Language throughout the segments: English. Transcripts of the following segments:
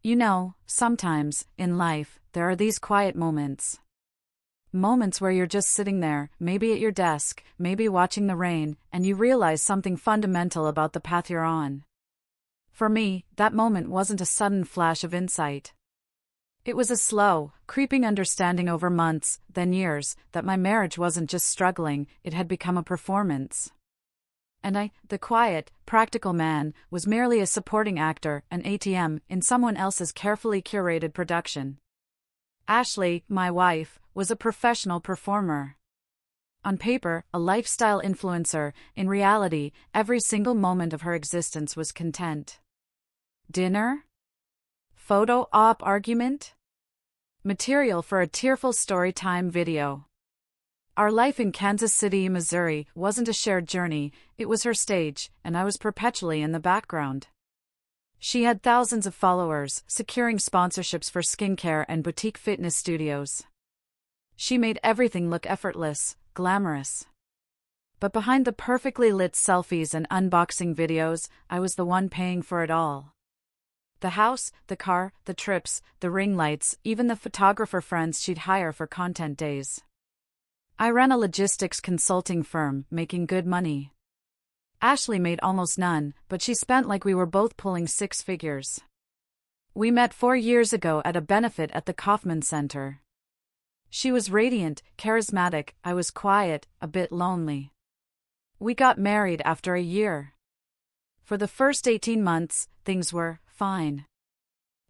You know, sometimes, in life, there are these quiet moments. Moments where you're just sitting there, maybe at your desk, maybe watching the rain, and you realize something fundamental about the path you're on. For me, that moment wasn't a sudden flash of insight. It was a slow, creeping understanding over months, then years, that my marriage wasn't just struggling, it had become a performance. And I, the quiet, practical man, was merely a supporting actor, an ATM, in someone else's carefully curated production. Ashley, my wife, was a professional performer. On paper, a lifestyle influencer, in reality, every single moment of her existence was content. Dinner? Photo op argument? Material for a tearful storytime video. Our life in Kansas City, Missouri, wasn't a shared journey, it was her stage, and I was perpetually in the background. She had thousands of followers, securing sponsorships for skincare and boutique fitness studios. She made everything look effortless, glamorous. But behind the perfectly lit selfies and unboxing videos, I was the one paying for it all. The house, the car, the trips, the ring lights, even the photographer friends she'd hire for content days. I ran a logistics consulting firm, making good money. Ashley made almost none, but she spent like we were both pulling six figures. We met 4 years ago at a benefit at the Kaufman Center. She was radiant, charismatic, I was quiet, a bit lonely. We got married after a year. For the first 18 months, things were fine.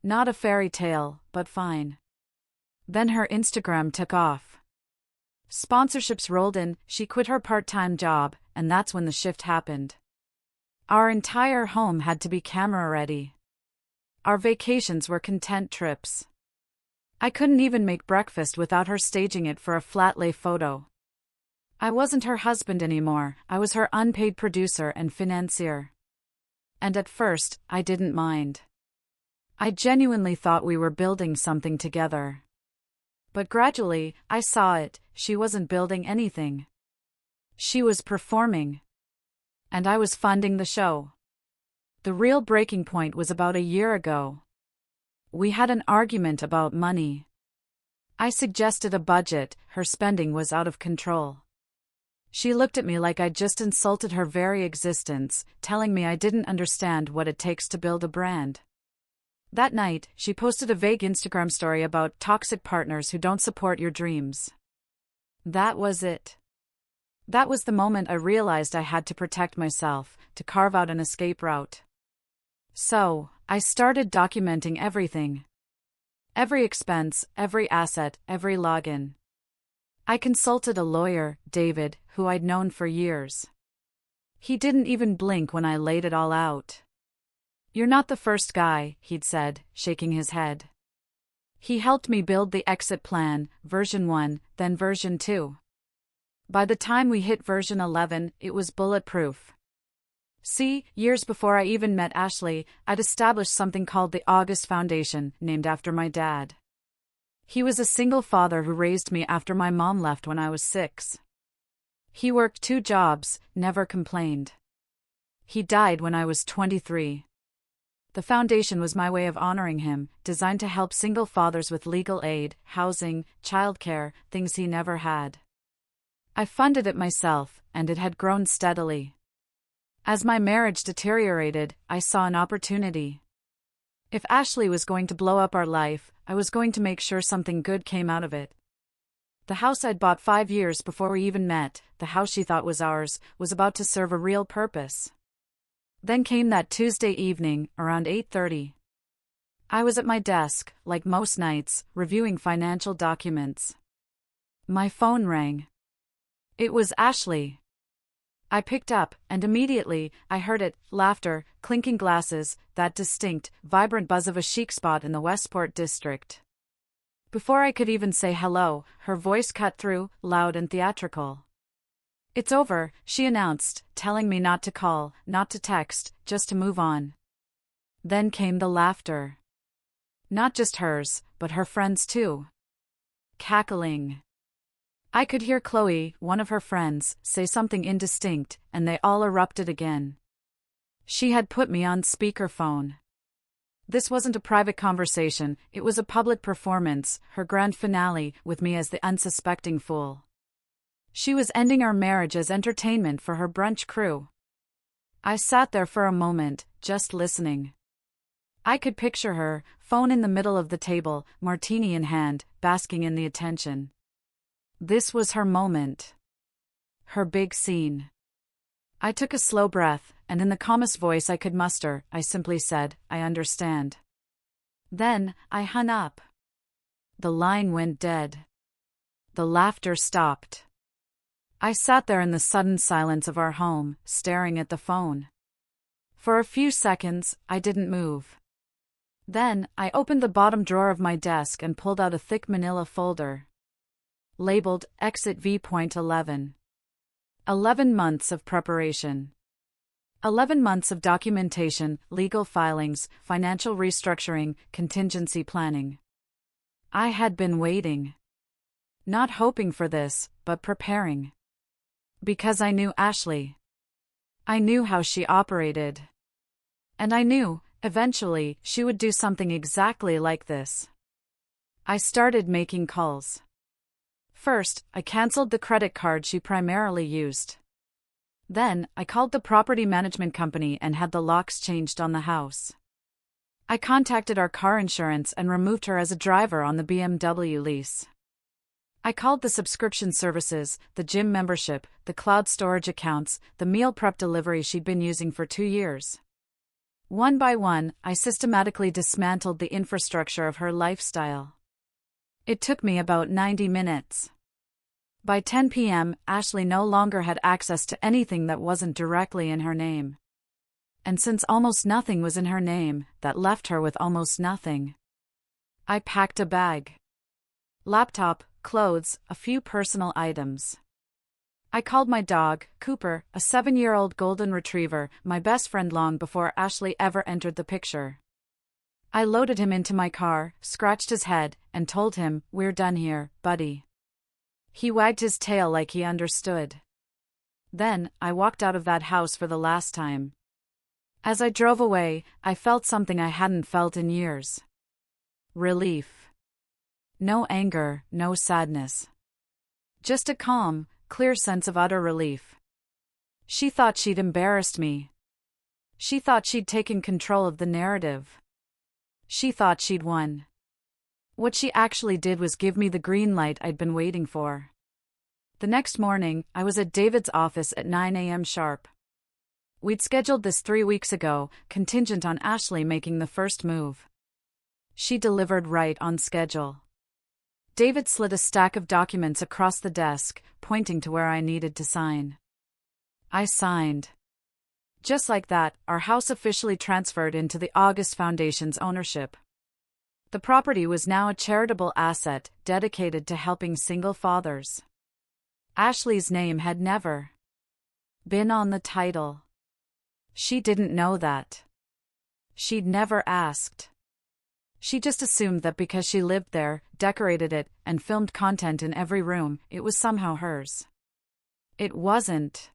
Not a fairy tale, but fine. Then her Instagram took off. Sponsorships rolled in, she quit her part-time job, and that's when the shift happened. Our entire home had to be camera-ready. Our vacations were content trips. I couldn't even make breakfast without her staging it for a flat-lay photo. I wasn't her husband anymore, I was her unpaid producer and financier. And at first, I didn't mind. I genuinely thought we were building something together. But gradually, I saw it, she wasn't building anything. She was performing. And I was funding the show. The real breaking point was about a year ago. We had an argument about money. I suggested a budget, her spending was out of control. She looked at me like I'd just insulted her very existence, telling me I didn't understand what it takes to build a brand. That night, she posted a vague Instagram story about toxic partners who don't support your dreams. That was it. That was the moment I realized I had to protect myself, to carve out an escape route. So, I started documenting everything. Every expense, every asset, every login. I consulted a lawyer, David, who I'd known for years. He didn't even blink when I laid it all out. "You're not the first guy," he'd said, shaking his head. He helped me build the exit plan, version 1, then version 2. By the time we hit version 11, it was bulletproof. See, years before I even met Ashley, I'd established something called the August Foundation, named after my dad. He was a single father who raised me after my mom left when I was 6. He worked 2 jobs, never complained. He died when I was 23. The foundation was my way of honoring him, designed to help single fathers with legal aid, housing, childcare, things he never had. I funded it myself, and it had grown steadily. As my marriage deteriorated, I saw an opportunity. If Ashley was going to blow up our life, I was going to make sure something good came out of it. The house I'd bought 5 years before we even met, the house she thought was ours, was about to serve a real purpose. Then came that Tuesday evening, around 8:30. I was at my desk, like most nights, reviewing financial documents. My phone rang. It was Ashley. I picked up, and immediately, I heard it, laughter, clinking glasses, that distinct, vibrant buzz of a chic spot in the Westport district. Before I could even say hello, her voice cut through, loud and theatrical. "It's over," she announced, telling me not to call, not to text, just to move on. Then came the laughter. Not just hers, but her friends too. Cackling. I could hear Chloe, one of her friends, say something indistinct, and they all erupted again. She had put me on speakerphone. This wasn't a private conversation, it was a public performance, her grand finale, with me as the unsuspecting fool. She was ending our marriage as entertainment for her brunch crew. I sat there for a moment, just listening. I could picture her, phone in the middle of the table, martini in hand, basking in the attention. This was her moment. Her big scene. I took a slow breath, and in the calmest voice I could muster, I simply said, "I understand." Then, I hung up. The line went dead. The laughter stopped. I sat there in the sudden silence of our home, staring at the phone. For a few seconds, I didn't move. Then, I opened the bottom drawer of my desk and pulled out a thick manila folder. Labeled, Exit V.11. 11 months of preparation. 11 months of documentation, legal filings, financial restructuring, contingency planning. I had been waiting. Not hoping for this, but preparing. Because I knew Ashley. I knew how she operated. And I knew, eventually, she would do something exactly like this. I started making calls. First, I canceled the credit card she primarily used. Then, I called the property management company and had the locks changed on the house. I contacted our car insurance and removed her as a driver on the BMW lease. I called the subscription services, the gym membership, the cloud storage accounts, the meal prep delivery she'd been using for 2 years. One by one, I systematically dismantled the infrastructure of her lifestyle. It took me about 90 minutes. By 10 p.m., Ashley no longer had access to anything that wasn't directly in her name. And since almost nothing was in her name, that left her with almost nothing. I packed a bag. Laptop, clothes, a few personal items. I called my dog, Cooper, a 7-year-old golden retriever, my best friend long before Ashley ever entered the picture. I loaded him into my car, scratched his head, and told him, "We're done here, buddy." He wagged his tail like he understood. Then, I walked out of that house for the last time. As I drove away, I felt something I hadn't felt in years. Relief. No anger, no sadness. Just a calm, clear sense of utter relief. She thought she'd embarrassed me. She thought she'd taken control of the narrative. She thought she'd won. What she actually did was give me the green light I'd been waiting for. The next morning, I was at David's office at 9 a.m. sharp. We'd scheduled this 3 weeks ago, contingent on Ashley making the first move. She delivered right on schedule. David slid a stack of documents across the desk, pointing to where I needed to sign. I signed. Just like that, our house officially transferred into the August Foundation's ownership. The property was now a charitable asset, dedicated to helping single fathers. Ashley's name had never been on the title. She didn't know that. She'd never asked. She just assumed that because she lived there, decorated it, and filmed content in every room, it was somehow hers. It wasn't.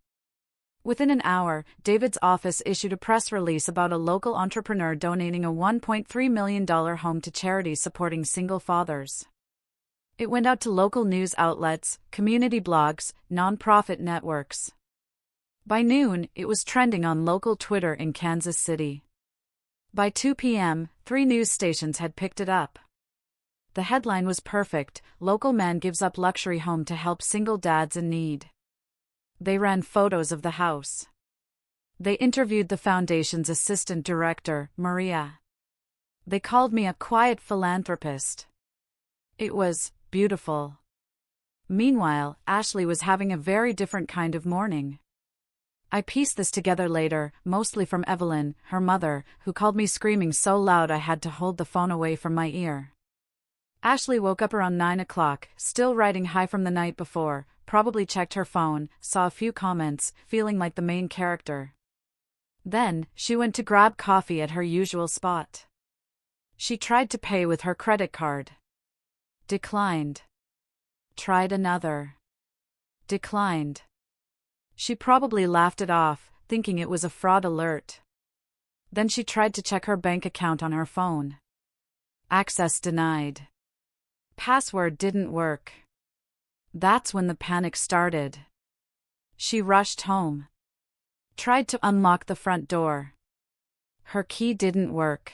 Within an hour, David's office issued a press release about a local entrepreneur donating a $1.3 million home to charity supporting single fathers. It went out to local news outlets, community blogs, nonprofit networks. By noon, it was trending on local Twitter in Kansas City. By 2 p.m., 3 news stations had picked it up. The headline was perfect: "Local man gives up luxury home to help single dads in need." They ran photos of the house. They interviewed the foundation's assistant director, Maria. They called me a quiet philanthropist. It was beautiful. Meanwhile, Ashley was having a very different kind of morning. I pieced this together later, mostly from Evelyn, her mother, who called me screaming so loud I had to hold the phone away from my ear. Ashley woke up around 9 o'clock, still riding high from the night before, probably checked her phone, saw a few comments, feeling like the main character. Then, she went to grab coffee at her usual spot. She tried to pay with her credit card. Declined. Tried another. Declined. She probably laughed it off, thinking it was a fraud alert. Then she tried to check her bank account on her phone. Access denied. Password didn't work. That's when the panic started. She rushed home. Tried to unlock the front door. Her key didn't work.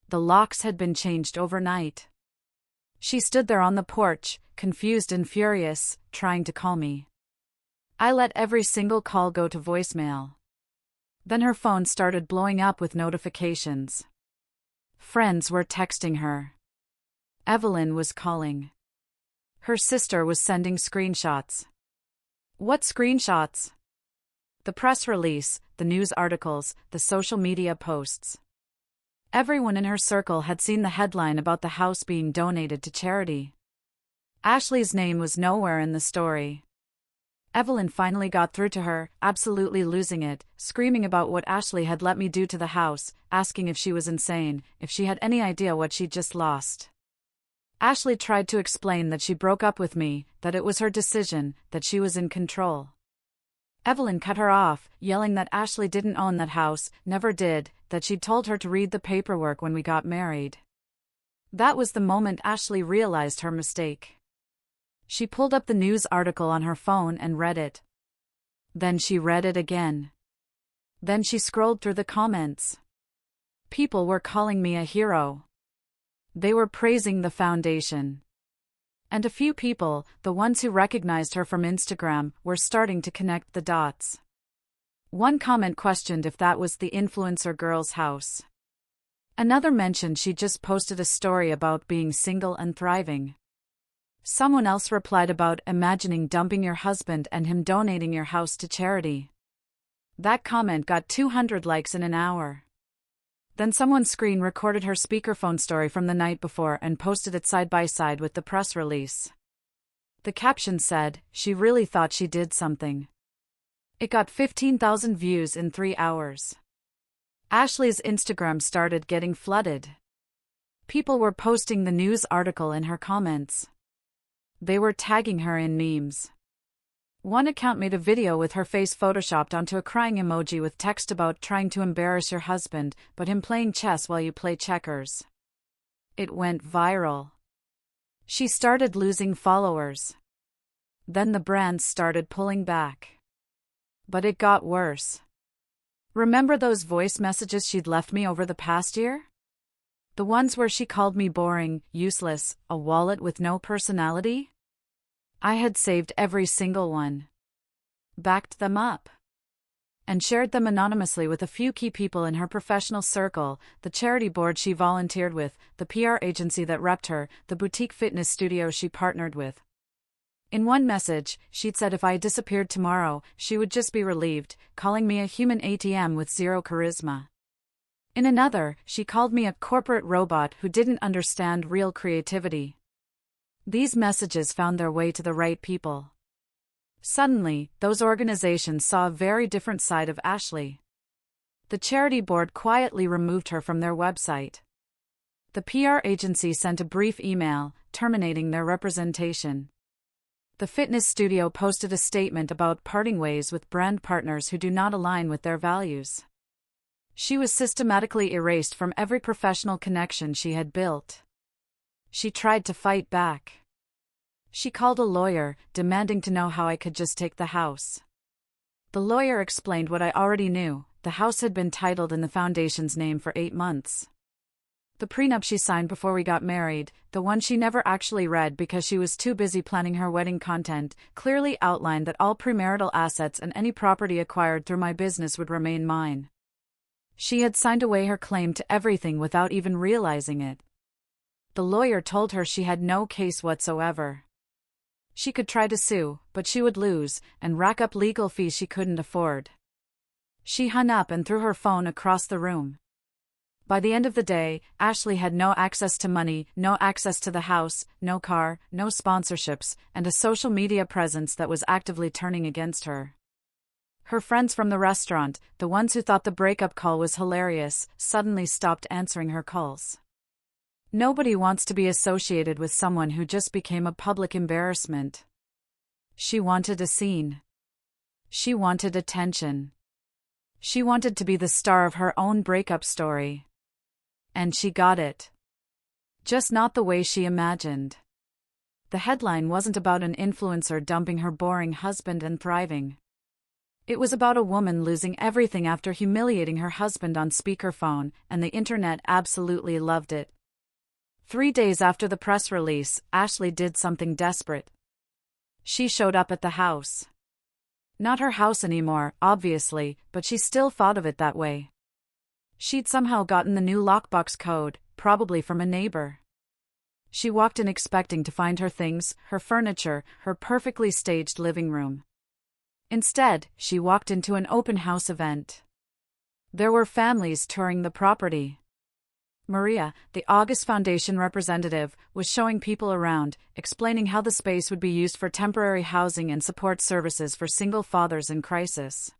The locks had been changed overnight. She stood there on the porch, confused and furious, trying to call me. I let every single call go to voicemail. Then her phone started blowing up with notifications. Friends were texting her. Evelyn was calling. Her sister was sending screenshots. What screenshots? The press release, the news articles, the social media posts. Everyone in her circle had seen the headline about the house being donated to charity. Ashley's name was nowhere in the story. Evelyn finally got through to her, absolutely losing it, screaming about what Ashley had let me do to the house, asking if she was insane, if she had any idea what she'd just lost. Ashley tried to explain that she broke up with me, that it was her decision, that she was in control. Evelyn cut her off, yelling that Ashley didn't own that house, never did, that she'd told her to read the paperwork when we got married. That was the moment Ashley realized her mistake. She pulled up the news article on her phone and read it. Then she read it again. Then she scrolled through the comments. People were calling me a hero. They were praising the foundation. And a few people, the ones who recognized her from Instagram, were starting to connect the dots. One comment questioned if that was the influencer girl's house. Another mentioned she just posted a story about being single and thriving. Someone else replied about imagining dumping your husband and him donating your house to charity. That comment got 200 likes in an hour. Then someone screen recorded her speakerphone story from the night before and posted it side by side with the press release. The caption said, "She really thought she did something." It got 15,000 views in 3 hours. Ashley's Instagram started getting flooded. People were posting the news article in her comments. They were tagging her in memes. One account made a video with her face photoshopped onto a crying emoji with text about trying to embarrass your husband, but him playing chess while you play checkers. It went viral. She started losing followers. Then the brands started pulling back. But it got worse. Remember those voice messages she'd left me over the past year? The ones where she called me boring, useless, a wallet with no personality? I had saved every single one. Backed them up. And shared them anonymously with a few key people in her professional circle, the charity board she volunteered with, the PR agency that repped her, the boutique fitness studio she partnered with. In one message, she'd said if I disappeared tomorrow, she would just be relieved, calling me a human ATM with zero charisma. In another, she called me a corporate robot who didn't understand real creativity. These messages found their way to the right people. Suddenly, those organizations saw a very different side of Ashley. The charity board quietly removed her from their website. The PR agency sent a brief email, terminating their representation. The fitness studio posted a statement about parting ways with brand partners who do not align with their values. She was systematically erased from every professional connection she had built. She tried to fight back. She called a lawyer, demanding to know how I could just take the house. The lawyer explained what I already knew: the house had been titled in the foundation's name for 8 months. The prenup she signed before we got married, the one she never actually read because she was too busy planning her wedding content, clearly outlined that all premarital assets and any property acquired through my business would remain mine. She had signed away her claim to everything without even realizing it. The lawyer told her she had no case whatsoever. She could try to sue, but she would lose, and rack up legal fees she couldn't afford. She hung up and threw her phone across the room. By the end of the day, Ashley had no access to money, no access to the house, no car, no sponsorships, and a social media presence that was actively turning against her. Her friends from the restaurant, the ones who thought the breakup call was hilarious, suddenly stopped answering her calls. Nobody wants to be associated with someone who just became a public embarrassment. She wanted a scene. She wanted attention. She wanted to be the star of her own breakup story. And she got it. Just not the way she imagined. The headline wasn't about an influencer dumping her boring husband and thriving. It was about a woman losing everything after humiliating her husband on speakerphone, and the internet absolutely loved it. 3 days after the press release, Ashley did something desperate. She showed up at the house. Not her house anymore, obviously, but she still thought of it that way. She'd somehow gotten the new lockbox code, probably from a neighbor. She walked in expecting to find her things, her furniture, her perfectly staged living room. Instead, she walked into an open house event. There were families touring the property. Maria, the August Foundation representative, was showing people around, explaining how the space would be used for temporary housing and support services for single fathers in crisis.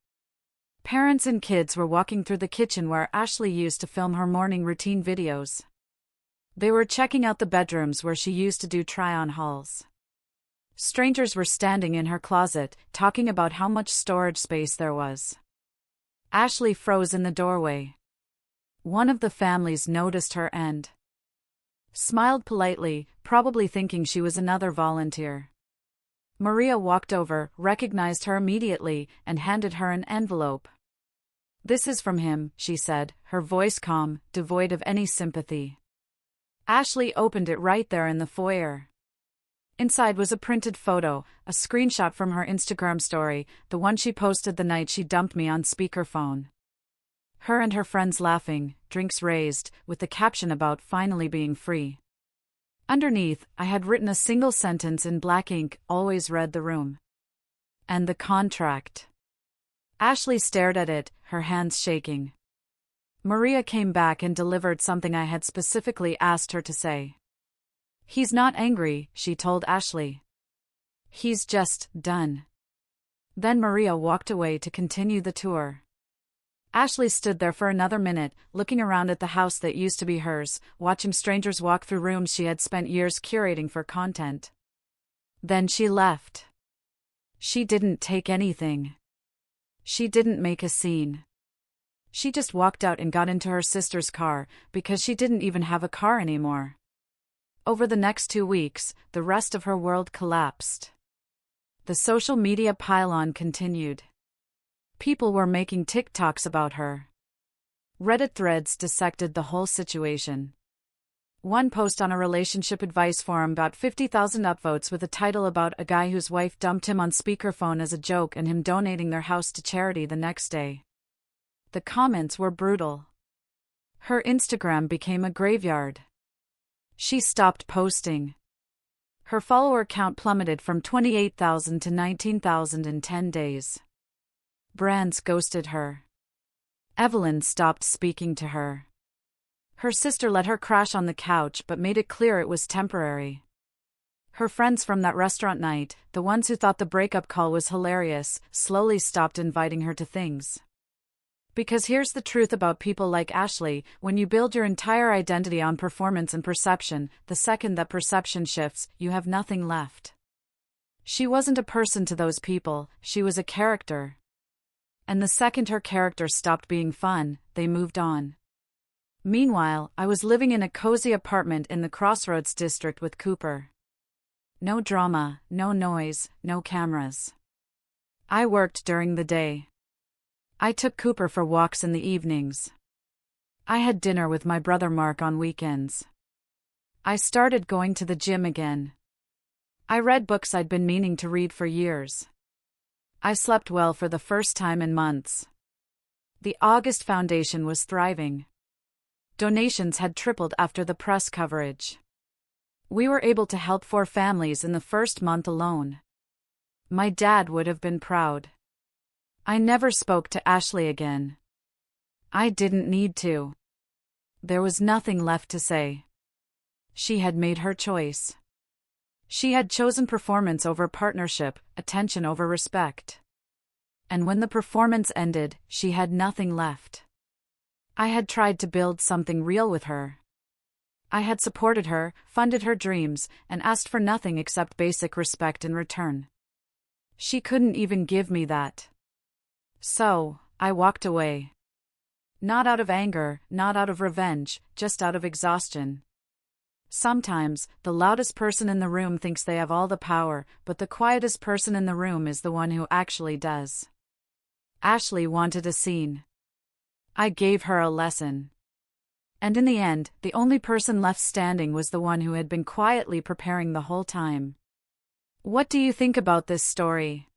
Parents and kids were walking through the kitchen where Ashley used to film her morning routine videos. They were checking out the bedrooms where she used to do try-on hauls. Strangers were standing in her closet, talking about how much storage space there was. Ashley froze in the doorway. One of the families noticed her and smiled politely, probably thinking she was another volunteer. Maria walked over, recognized her immediately, and handed her an envelope. "This is from him," she said, her voice calm, devoid of any sympathy. Ashley opened it right there in the foyer. Inside was a printed photo, a screenshot from her Instagram story, the one she posted the night she dumped me on speakerphone. Her and her friends laughing, drinks raised, with the caption about finally being free. Underneath, I had written a single sentence in black ink, "Always read the room." And the contract. Ashley stared at it, her hands shaking. Maria came back and delivered something I had specifically asked her to say. "He's not angry," she told Ashley. "He's just done." Then Maria walked away to continue the tour. Ashley stood there for another minute, looking around at the house that used to be hers, watching strangers walk through rooms she had spent years curating for content. Then she left. She didn't take anything. She didn't make a scene. She just walked out and got into her sister's car, because she didn't even have a car anymore. Over the next 2 weeks, the rest of her world collapsed. The social media pile-on continued. People were making TikToks about her. Reddit threads dissected the whole situation. One post on a relationship advice forum got 50,000 upvotes with a title about a guy whose wife dumped him on speakerphone as a joke and him donating their house to charity the next day. The comments were brutal. Her Instagram became a graveyard. She stopped posting. Her follower count plummeted from 28,000 to 19,000 in 10 days. Brands ghosted her. Evelyn stopped speaking to her. Her sister let her crash on the couch but made it clear it was temporary. Her friends from that restaurant night, the ones who thought the breakup call was hilarious, slowly stopped inviting her to things. Because here's the truth about people like Ashley: when you build your entire identity on performance and perception, the second that perception shifts, you have nothing left. She wasn't a person to those people, she was a character. And the second her character stopped being fun, they moved on. Meanwhile, I was living in a cozy apartment in the Crossroads district with Cooper. No drama, no noise, no cameras. I worked during the day. I took Cooper for walks in the evenings. I had dinner with my brother Mark on weekends. I started going to the gym again. I read books I'd been meaning to read for years. I slept well for the first time in months. The August Foundation was thriving. Donations had tripled after the press coverage. We were able to help 4 families in the first month alone. My dad would have been proud. I never spoke to Ashley again. I didn't need to. There was nothing left to say. She had made her choice. She had chosen performance over partnership, attention over respect. And when the performance ended, she had nothing left. I had tried to build something real with her. I had supported her, funded her dreams, and asked for nothing except basic respect in return. She couldn't even give me that. So, I walked away. Not out of anger, not out of revenge, just out of exhaustion. Sometimes, the loudest person in the room thinks they have all the power, but the quietest person in the room is the one who actually does. Ashley wanted a scene. I gave her a lesson. And in the end, the only person left standing was the one who had been quietly preparing the whole time. What do you think about this story?